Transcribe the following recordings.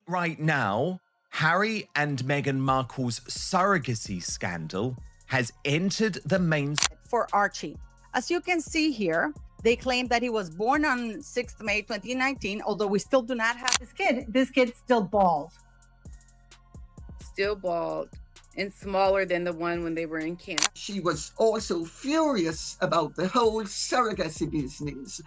Right now, Harry and Meghan Markle's surrogacy scandal has entered the mainstream. For Archie. As you can see here, they claim that he was born on 6th May 2019, although we still do not have this kid's still bald. Still bald and smaller than the one when they were in camp. She was also furious about the whole surrogacy business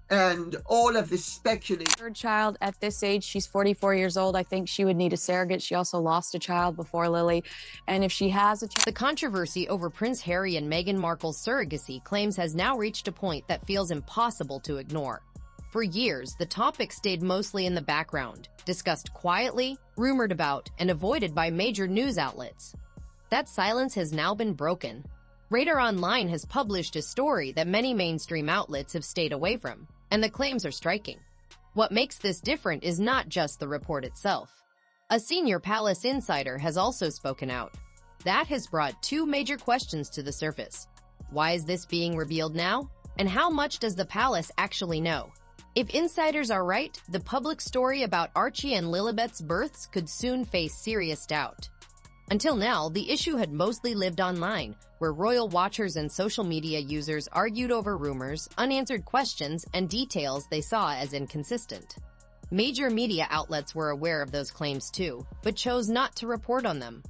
and all of the speculation. Third child at this age, she's 44 years old. I think she would need a surrogate. She also lost a child before Lily. And if she has a child... The controversy over Prince Harry and Meghan Markle's surrogacy claims has now reached a point that feels impossible to ignore. For years, the topic stayed mostly in the background, discussed quietly, rumored about, and avoided by major news outlets. That silence has now been broken. Radar Online has published a story that many mainstream outlets have stayed away from, and the claims are striking. What makes this different is not just the report itself. A senior palace insider has also spoken out. That has brought two major questions to the surface. Why is this being revealed now? And how much does the palace actually know? If insiders are right, the public story about Archie and Lilibet's births could soon face serious doubt. Until now, the issue had mostly lived online, where royal watchers and social media users argued over rumors, unanswered questions, and details they saw as inconsistent. Major media outlets were aware of those claims too, but chose not to report on them.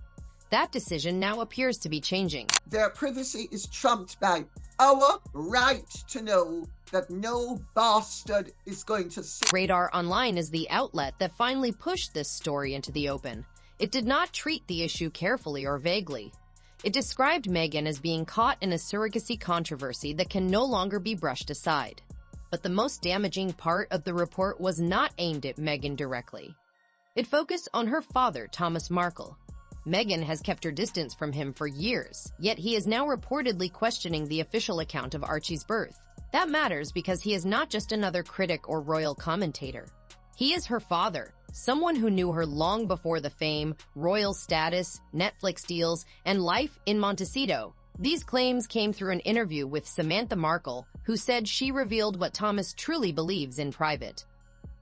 That decision now appears to be changing. Their privacy is trumped by our right to know that no bastard is going to see. Radar Online is the outlet that finally pushed this story into the open. It did not treat the issue carefully or vaguely. It described Meghan as being caught in a surrogacy controversy that can no longer be brushed aside. But the most damaging part of the report was not aimed at Meghan directly. It focused on her father, Thomas Markle. Meghan has kept her distance from him for years, yet he is now reportedly questioning the official account of Archie's birth. That matters because he is not just another critic or royal commentator. He is her father, someone who knew her long before the fame, royal status, Netflix deals, and life in Montecito. These claims came through an interview with Samantha Markle, who said she revealed what Thomas truly believes in private.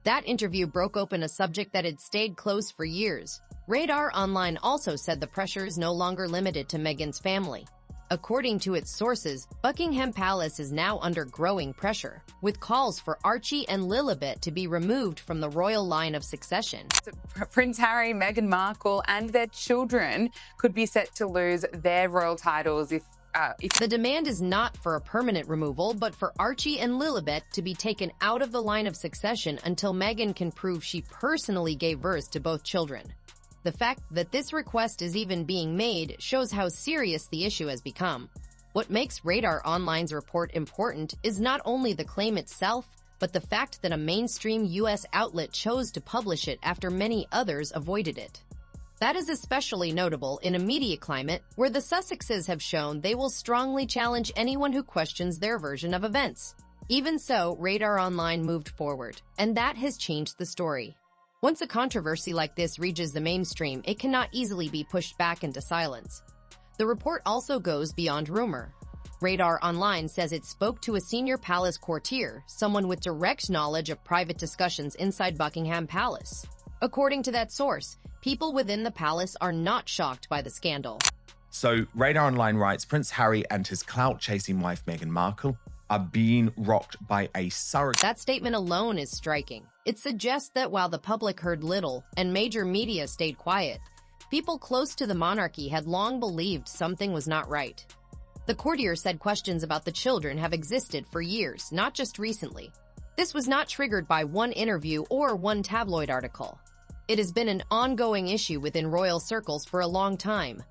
That interview broke open a subject that had stayed close for years. Radar Online also said the pressure is no longer limited to Meghan's family. According to its sources, Buckingham Palace is now under growing pressure, with calls for Archie and Lilibet to be removed from the royal line of succession. Prince Harry, Meghan Markle, and their children could be set to lose their royal titles if The demand is not for a permanent removal, but for Archie and Lilibet to be taken out of the line of succession until Meghan can prove she personally gave birth to both children. The fact that this request is even being made shows how serious the issue has become. What makes Radar Online's report important is not only the claim itself, but the fact that a mainstream U.S. outlet chose to publish it after many others avoided it. That is especially notable in a media climate where the Sussexes have shown they will strongly challenge anyone who questions their version of events. Even so, Radar Online moved forward, and that has changed the story. Once a controversy like this reaches the mainstream, it cannot easily be pushed back into silence. The report also goes beyond rumor. Radar Online says it spoke to a senior palace courtier, someone with direct knowledge of private discussions inside Buckingham Palace. According to that source, people within the palace are not shocked by the scandal. So, Radar Online writes, Prince Harry and his clout-chasing wife Meghan Markle are being rocked by a surrogate. That statement alone is striking. It suggests that while the public heard little and major media stayed quiet, people close to the monarchy had long believed something was not right. The courtier said questions about the children have existed for years, not just recently. This was not triggered by one interview or one tabloid article. It has been an ongoing issue within royal circles for a long time.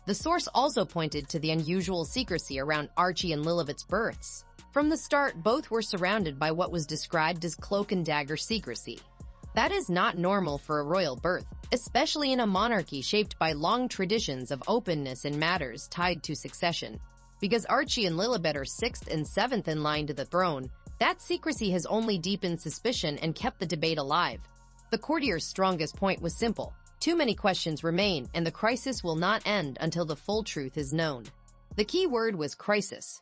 The source also pointed to the unusual secrecy around Archie and Lilibet's births. From the start, both were surrounded by what was described as cloak and dagger secrecy. That is not normal for a royal birth, especially in a monarchy shaped by long traditions of openness in matters tied to succession. Because Archie and Lilibet are 6th and 7th in line to the throne, that secrecy has only deepened suspicion and kept the debate alive. The courtier's strongest point was simple. Too many questions remain, and the crisis will not end until the full truth is known. The key word was crisis.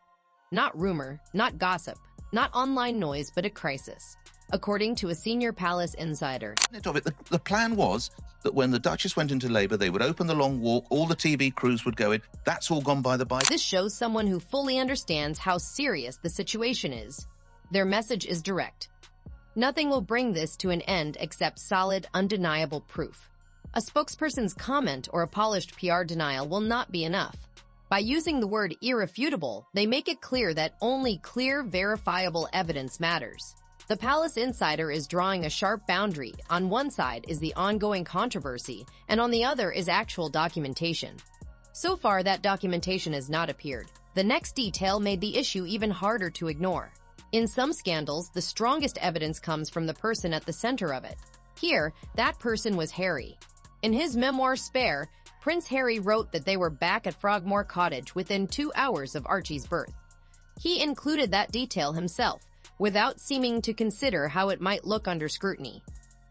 Not rumor, not gossip, not online noise, but a crisis, according to a senior palace insider. The plan was that when the Duchess went into labour, they would open the long walk, all the TV crews would go in. That's all gone by the by. This shows someone who fully understands how serious the situation is. Their message is direct. Nothing will bring this to an end except solid, undeniable proof. A spokesperson's comment or a polished PR denial will not be enough. By using the word irrefutable, they make it clear that only clear, verifiable evidence matters. The Palace insider is drawing a sharp boundary. On one side is the ongoing controversy, and on the other is actual documentation. So far, that documentation has not appeared. The next detail made the issue even harder to ignore. In some scandals, the strongest evidence comes from the person at the center of it. Here, that person was Harry. In his memoir Spare, Prince Harry wrote that they were back at Frogmore Cottage within 2 hours of Archie's birth. He included that detail himself, without seeming to consider how it might look under scrutiny.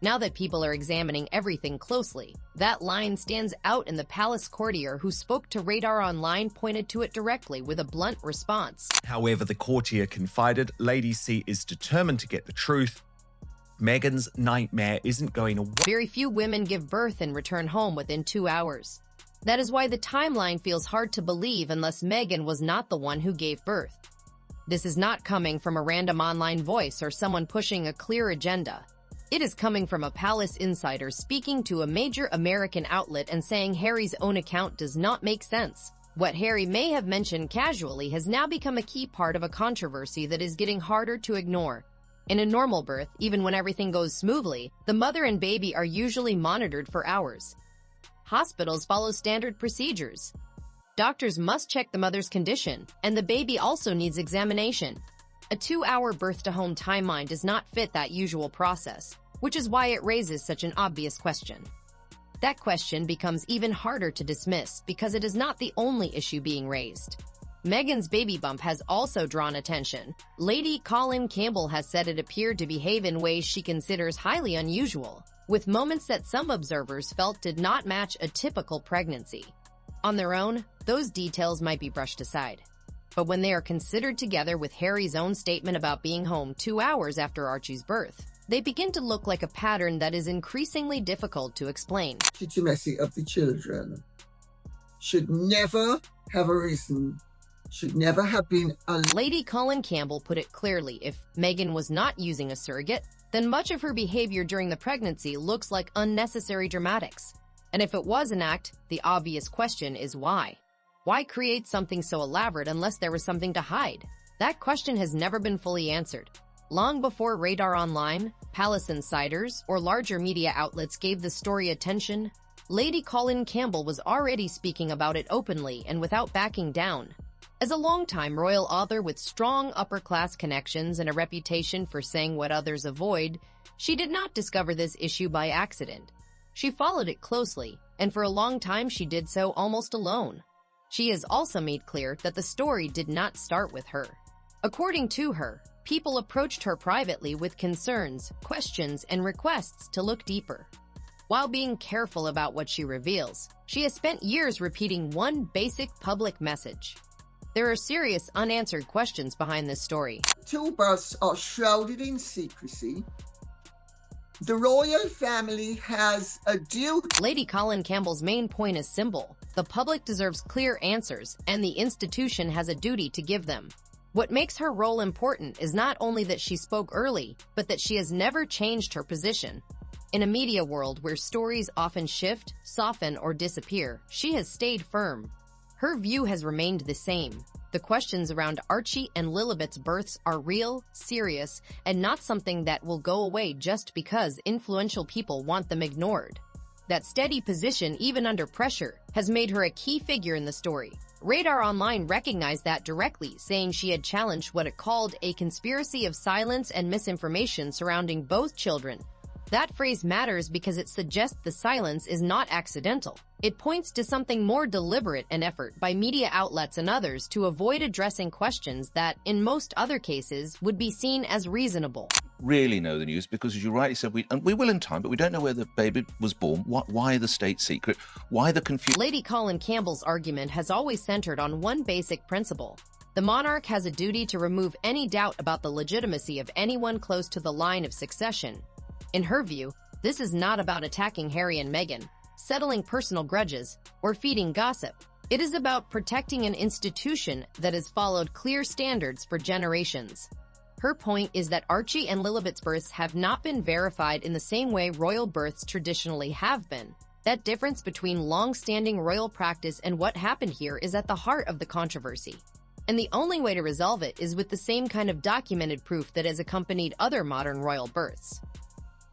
Now that people are examining everything closely, that line stands out, and the palace courtier who spoke to Radar Online pointed to it directly with a blunt response. However, the courtier confided Lady C is determined to get the truth. Meghan's nightmare isn't going away. Very few women give birth and return home within 2 hours. That is why the timeline feels hard to believe unless Meghan was not the one who gave birth. This is not coming from a random online voice or someone pushing a clear agenda. It is coming from a palace insider speaking to a major American outlet and saying Harry's own account does not make sense. What Harry may have mentioned casually has now become a key part of a controversy that is getting harder to ignore. In a normal birth, even when everything goes smoothly, the mother and baby are usually monitored for hours. Hospitals follow standard procedures. Doctors must check the mother's condition, and the baby also needs examination. A 2-hour birth-to-home timeline does not fit that usual process, which is why it raises such an obvious question. That question becomes even harder to dismiss because it is not the only issue being raised. Meghan's baby bump has also drawn attention. Lady Colin Campbell has said it appeared to behave in ways she considers highly unusual, with moments that some observers felt did not match a typical pregnancy. On their own, those details might be brushed aside. But when they are considered together with Harry's own statement about being home 2 hours after Archie's birth, they begin to look like a pattern that is increasingly difficult to explain. Legitimacy of the children should never have arisen, should never have been Lady Colin Campbell put it clearly: if Meghan was not using a surrogate, then much of her behavior during the pregnancy looks like unnecessary dramatics. And if it was an act, the obvious question is why? Why create something so elaborate unless there was something to hide? That question has never been fully answered. Long before Radar Online, Palace insiders, or larger media outlets gave the story attention, Lady Colin Campbell was already speaking about it openly and without backing down. As a longtime royal author with strong upper-class connections and a reputation for saying what others avoid, she did not discover this issue by accident. She followed it closely, and for a long time she did so almost alone. She has also made clear that the story did not start with her. According to her, people approached her privately with concerns, questions, and requests to look deeper. While being careful about what she reveals, she has spent years repeating one basic public message. There are serious unanswered questions behind this story. 2 births are shrouded in secrecy. The royal family has a duty. Lady Colin Campbell's main point is simple. The public deserves clear answers, and the institution has a duty to give them. What makes her role important is not only that she spoke early, but that she has never changed her position. In a media world where stories often shift, soften, or disappear, she has stayed firm. Her view has remained the same. The questions around Archie and Lilibet's births are real, serious, and not something that will go away just because influential people want them ignored. That steady position, even under pressure, has made her a key figure in the story. Radar Online recognized that directly, saying she had challenged what it called a conspiracy of silence and misinformation surrounding both children. That phrase matters because it suggests the silence is not accidental. It points to something more deliberate, an effort by media outlets and others to avoid addressing questions that, in most other cases, would be seen as reasonable. Really know the news because, as you rightly said, we will in time, but we don't know where the baby was born. Why the state secret? Why the confusion? Lady Colin Campbell's argument has always centered on one basic principle. The monarch has a duty to remove any doubt about the legitimacy of anyone close to the line of succession. In her view, this is not about attacking Harry and Meghan, settling personal grudges, or feeding gossip. It is about protecting an institution that has followed clear standards for generations. Her point is that Archie and Lilibet's births have not been verified in the same way royal births traditionally have been. That difference between long-standing royal practice and what happened here is at the heart of the controversy. And the only way to resolve it is with the same kind of documented proof that has accompanied other modern royal births.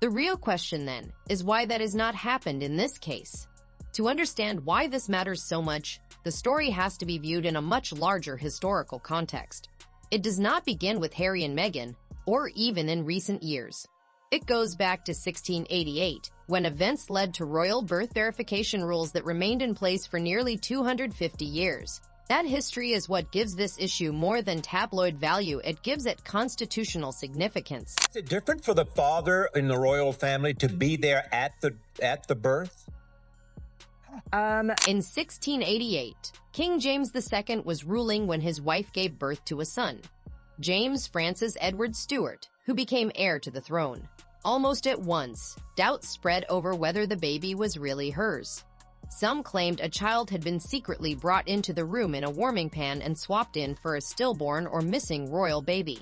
The real question, then, is why that has not happened in this case. To understand why this matters so much, the story has to be viewed in a much larger historical context. It does not begin with Harry and Meghan, or even in recent years. It goes back to 1688, when events led to royal birth verification rules that remained in place for nearly 250 years. That history is what gives this issue more than tabloid value. It gives it constitutional significance. Is it different for the father in the royal family to be there at the birth? In 1688, King James II was ruling when his wife gave birth to a son, James Francis Edward Stuart, who became heir to the throne. Almost at once, doubts spread over whether the baby was really hers. Some claimed a child had been secretly brought into the room in a warming pan and swapped in for a stillborn or missing royal baby.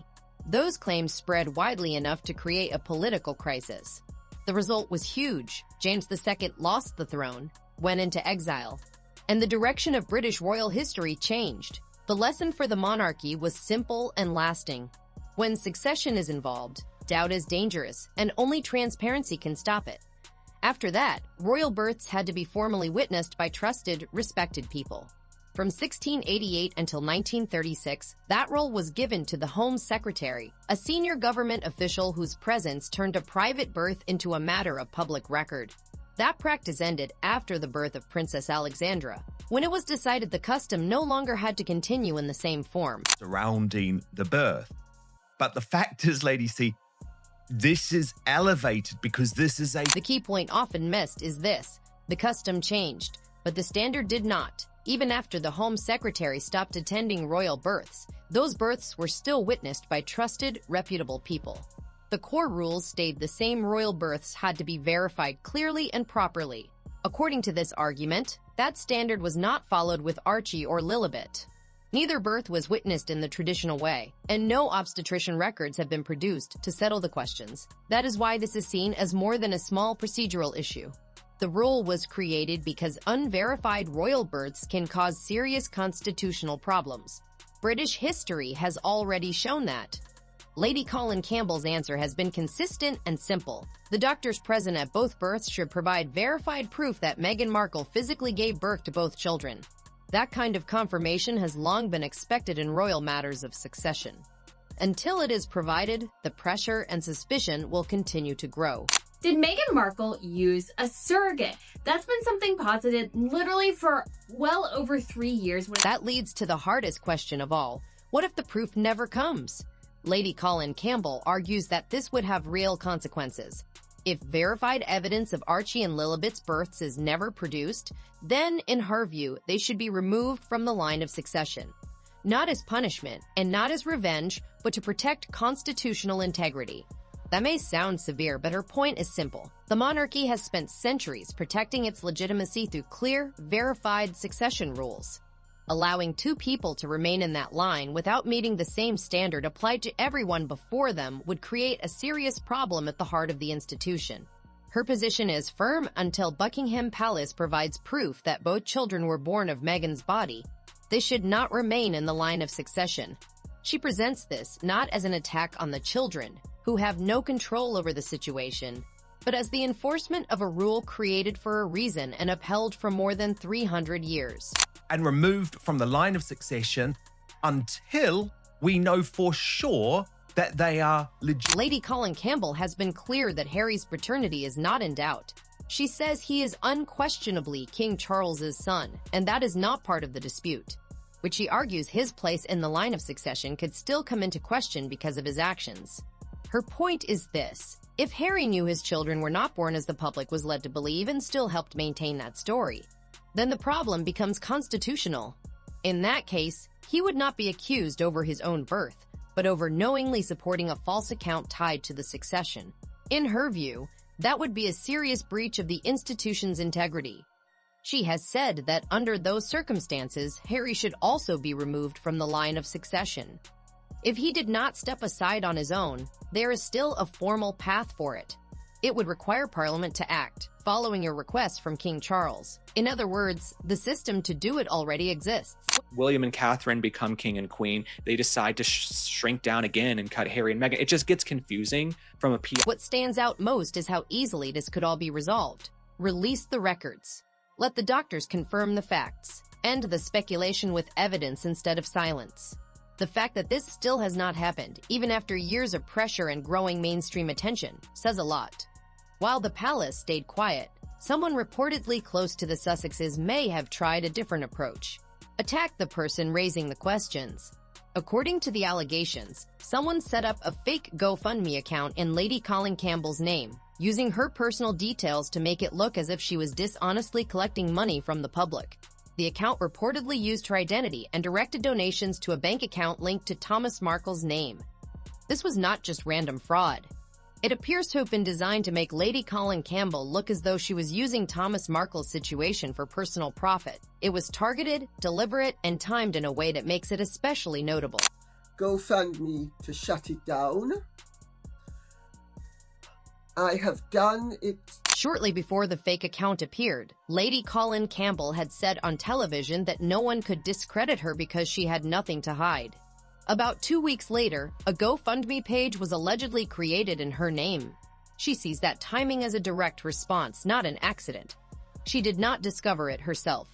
Those claims spread widely enough to create a political crisis. The result was huge. James II lost the throne, went into exile, and the direction of British royal history changed. The lesson for the monarchy was simple and lasting. When succession is involved, doubt is dangerous, and only transparency can stop it. After that, royal births had to be formally witnessed by trusted, respected people. From 1688 until 1936, that role was given to the Home Secretary, a senior government official whose presence turned a private birth into a matter of public record. That practice ended after the birth of Princess Alexandra, when it was decided the custom no longer had to continue in the same form. Surrounding the birth. But the fact is, Lady C, this is elevated because this is The key point often missed is this: the custom changed, but the standard did not. Even after the Home Secretary stopped attending royal births, those births were still witnessed by trusted, reputable people. The core rules stayed the same. Royal births had to be verified clearly and properly. According to this argument, that standard was not followed with Archie or Lilibet. Neither birth was witnessed in the traditional way, and no obstetrician records have been produced to settle the questions. That is why this is seen as more than a small procedural issue. The rule was created because unverified royal births can cause serious constitutional problems. British history has already shown that. Lady Colin Campbell's answer has been consistent and simple. The doctors present at both births should provide verified proof that Meghan Markle physically gave birth to both children. That kind of confirmation has long been expected in royal matters of succession. Until it is provided, the pressure and suspicion will continue to grow. Did Meghan Markle use a surrogate? That's been something posited literally for well over 3 years. That leads to the hardest question of all. What if the proof never comes? Lady Colin Campbell argues that this would have real consequences. If verified evidence of Archie and Lilibet's births is never produced, then, in her view, they should be removed from the line of succession. Not as punishment, and not as revenge, but to protect constitutional integrity. That may sound severe, but her point is simple. The monarchy has spent centuries protecting its legitimacy through clear, verified succession rules. Allowing two people to remain in that line without meeting the same standard applied to everyone before them would create a serious problem at the heart of the institution. Her position is firm until Buckingham Palace provides proof that both children were born of Meghan's body. They should not remain in the line of succession. She presents this not as an attack on the children, who have no control over the situation, but as the enforcement of a rule created for a reason and upheld for more than 300 years. And removed from the line of succession until we know for sure that they are legit. Lady Colin Campbell has been clear that Harry's paternity is not in doubt. She says he is unquestionably King Charles's son, and that is not part of the dispute, which she argues his place in the line of succession could still come into question because of his actions. Her point is this: if Harry knew his children were not born as the public was led to believe and still helped maintain that story, then the problem becomes constitutional. In that case, he would not be accused over his own birth, but over knowingly supporting a false account tied to the succession. In her view, that would be a serious breach of the institution's integrity. She has said that under those circumstances, Harry should also be removed from the line of succession. If he did not step aside on his own, there is still a formal path for it. It would require Parliament to act, following a request from King Charles. In other words, the system to do it already exists. William and Catherine become king and queen. They decide to shrink down again and cut Harry and Meghan. It just gets confusing from a PR. What stands out most is how easily this could all be resolved. Release the records. Let the doctors confirm the facts. End the speculation with evidence instead of silence. The fact that this still has not happened, even after years of pressure and growing mainstream attention, says a lot. While the palace stayed quiet, someone reportedly close to the Sussexes may have tried a different approach. Attack the person raising the questions. According to the allegations, someone set up a fake GoFundMe account in Lady Colin Campbell's name, using her personal details to make it look as if she was dishonestly collecting money from the public. The account reportedly used her identity and directed donations to a bank account linked to Thomas Markle's name. This was not just random fraud. It appears to have been designed to make Lady Colin Campbell look as though she was using Thomas Markle's situation for personal profit. It was targeted, deliberate, and timed in a way that makes it especially notable. GoFundMe to shut it down. I have done it. Shortly before the fake account appeared, Lady Colin Campbell had said on television that no one could discredit her because she had nothing to hide. About 2 weeks later, a GoFundMe page was allegedly created in her name. She sees that timing as a direct response, not an accident. She did not discover it herself.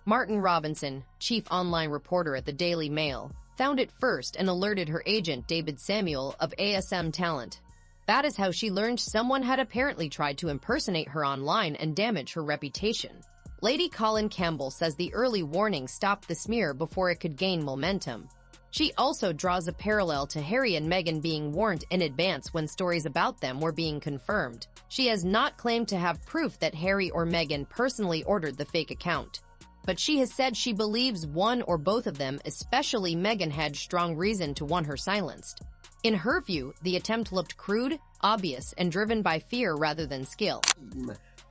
Martin Robinson, chief online reporter at the Daily Mail, found it first and alerted her agent David Samuel of ASM Talent. That is how she learned someone had apparently tried to impersonate her online and damage her reputation. Lady Colin Campbell says the early warning stopped the smear before it could gain momentum. She also draws a parallel to Harry and Meghan being warned in advance when stories about them were being confirmed. She has not claimed to have proof that Harry or Meghan personally ordered the fake account, but she has said she believes one or both of them, especially Meghan, had strong reason to want her silenced. In her view, the attempt looked crude, obvious, and driven by fear rather than skill.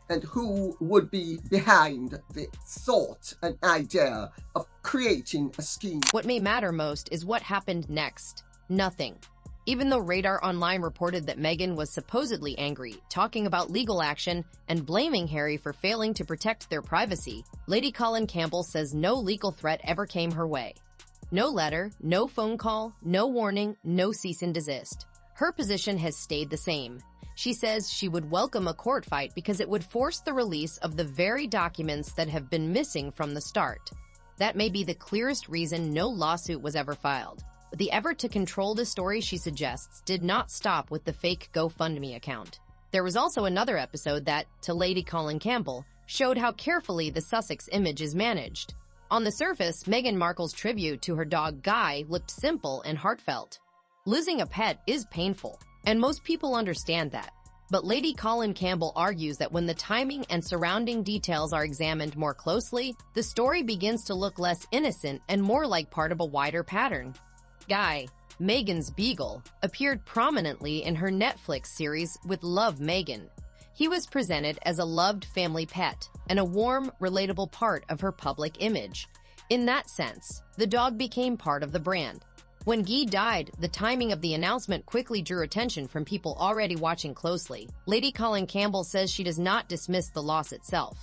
And who would be behind the thought and idea of creating a scheme? What may matter most is what happened next. Nothing. Even though Radar Online reported that Meghan was supposedly angry, talking about legal action, and blaming Harry for failing to protect their privacy, Lady Colin Campbell says no legal threat ever came her way. No letter, no phone call, no warning, no cease and desist. Her position has stayed the same. She says she would welcome a court fight because it would force the release of the very documents that have been missing from the start. That may be the clearest reason no lawsuit was ever filed. But the effort to control the story, she suggests, did not stop with the fake GoFundMe account. There was also another episode that, to Lady Colin Campbell, showed how carefully the Sussex image is managed. On the surface, Meghan Markle's tribute to her dog Guy looked simple and heartfelt. Losing a pet is painful, and most people understand that. But Lady Colin Campbell argues that when the timing and surrounding details are examined more closely, the story begins to look less innocent and more like part of a wider pattern. Guy, Meghan's beagle, appeared prominently in her Netflix series with Love Meghan. He was presented as a loved family pet and a warm, relatable part of her public image. In that sense, the dog became part of the brand. When Guy died, the timing of the announcement quickly drew attention from people already watching closely. Lady Colin Campbell says she does not dismiss the loss itself,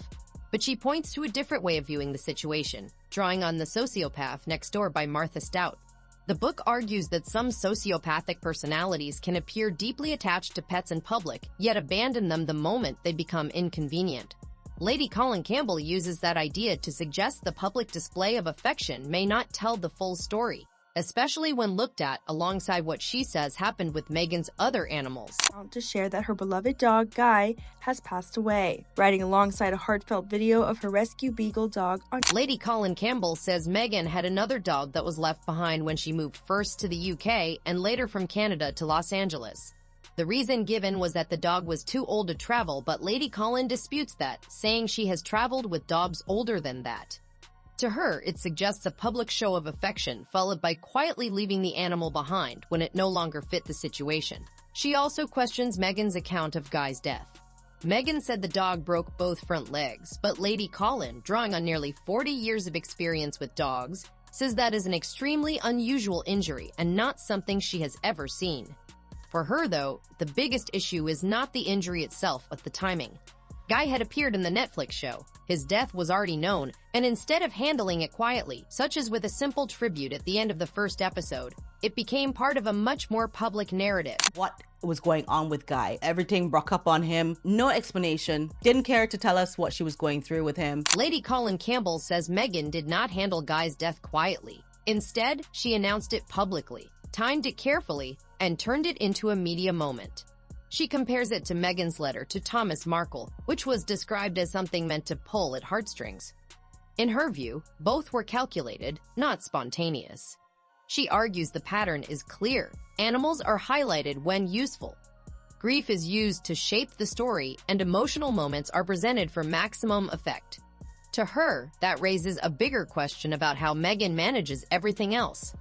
but she points to a different way of viewing the situation, drawing on The Sociopath Next Door by Martha Stout. The book argues that some sociopathic personalities can appear deeply attached to pets in public, yet abandon them the moment they become inconvenient. Lady Colin Campbell uses that idea to suggest the public display of affection may not tell the full story, especially when looked at alongside what she says happened with Meghan's other animals. To share that her beloved dog, Guy, has passed away, writing alongside a heartfelt video of her rescue beagle dog on. Lady Colin Campbell says Meghan had another dog that was left behind when she moved first to the UK and later from Canada to Los Angeles. The reason given was that the dog was too old to travel, but Lady Colin disputes that, saying she has traveled with dogs older than that. To her, it suggests a public show of affection, followed by quietly leaving the animal behind when it no longer fit the situation. She also questions Meghan's account of Guy's death. Meghan said the dog broke both front legs, but Lady Colin, drawing on nearly 40 years of experience with dogs, says that is an extremely unusual injury and not something she has ever seen. For her, though, the biggest issue is not the injury itself, but the timing. Guy had appeared in the Netflix show. His death was already known, and instead of handling it quietly, such as with a simple tribute at the end of the first episode, it became part of a much more public narrative. What was going on with Guy? Everything broke up on him. No explanation. Didn't care to tell us what she was going through with him. Lady Colin Campbell says Meghan did not handle Guy's death quietly. Instead, she announced it publicly, timed it carefully, and turned it into a media moment. She compares it to Meghan's letter to Thomas Markle, which was described as something meant to pull at heartstrings. In her view, both were calculated, not spontaneous. She argues the pattern is clear. Animals are highlighted when useful. Grief is used to shape the story, and emotional moments are presented for maximum effect. To her, that raises a bigger question about how Meghan manages everything else.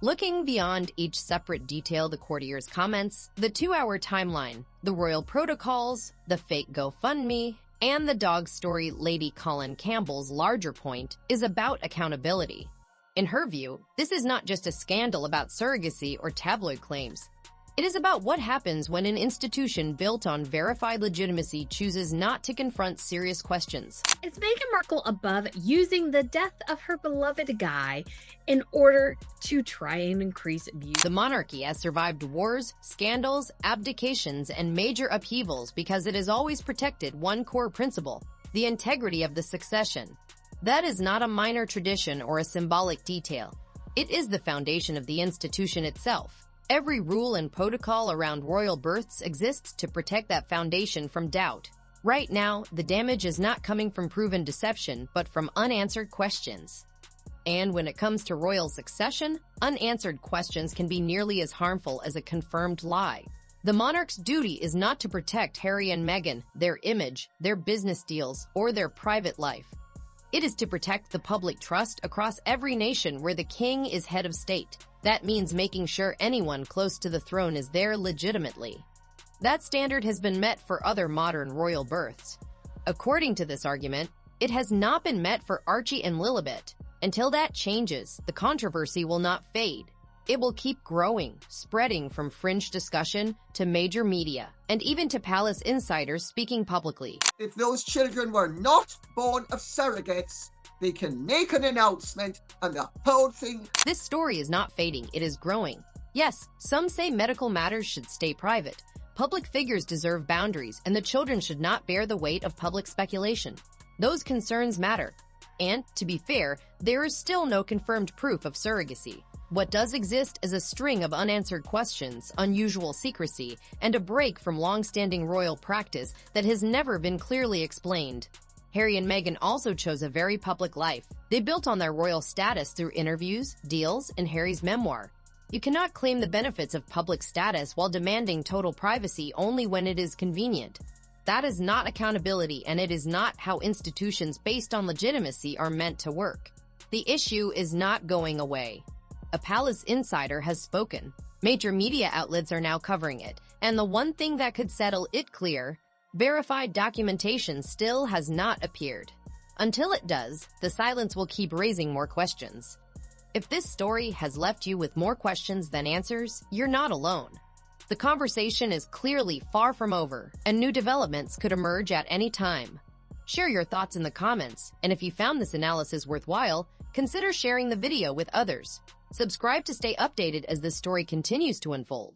Looking beyond each separate detail, the courtier's comments, the 2-hour timeline, the royal protocols, the fake GoFundMe, and the dog story, Lady Colin Campbell's larger point is about accountability. In her view, this is not just a scandal about surrogacy or tabloid claims. It is about what happens when an institution built on verified legitimacy chooses not to confront serious questions. Is Meghan Markle above using the death of her beloved Guy in order to try and increase views? The monarchy has survived wars, scandals, abdications, and major upheavals because it has always protected one core principle: the integrity of the succession. That is not a minor tradition or a symbolic detail. It is the foundation of the institution itself. Every rule and protocol around royal births exists to protect that foundation from doubt. Right now, the damage is not coming from proven deception, but from unanswered questions. And when it comes to royal succession, unanswered questions can be nearly as harmful as a confirmed lie. The monarch's duty is not to protect Harry and Meghan, their image, their business deals, or their private life. It is to protect the public trust across every nation where the king is head of state. That means making sure anyone close to the throne is there legitimately. That standard has been met for other modern royal births. According to this argument, it has not been met for Archie and Lilibet. Until that changes, the controversy will not fade. It will keep growing, spreading from fringe discussion to major media, and even to palace insiders speaking publicly. If those children were not born of surrogates, they can make an announcement and the whole thing... This story is not fading, it is growing. Yes, some say medical matters should stay private. Public figures deserve boundaries, and the children should not bear the weight of public speculation. Those concerns matter. And, to be fair, there is still no confirmed proof of surrogacy. What does exist is a string of unanswered questions, unusual secrecy, and a break from long-standing royal practice that has never been clearly explained. Harry and Meghan also chose a very public life. They built on their royal status through interviews, deals, and Harry's memoir. You cannot claim the benefits of public status while demanding total privacy only when it is convenient. That is not accountability, and it is not how institutions based on legitimacy are meant to work. The issue is not going away. A palace insider has spoken. Major media outlets are now covering it, and the one thing that could settle it clear: verified documentation still has not appeared. Until it does, the silence will keep raising more questions. If this story has left you with more questions than answers, you're not alone. The conversation is clearly far from over, and new developments could emerge at any time. Share your thoughts in the comments, and if you found this analysis worthwhile, consider sharing the video with others. Subscribe to stay updated as this story continues to unfold.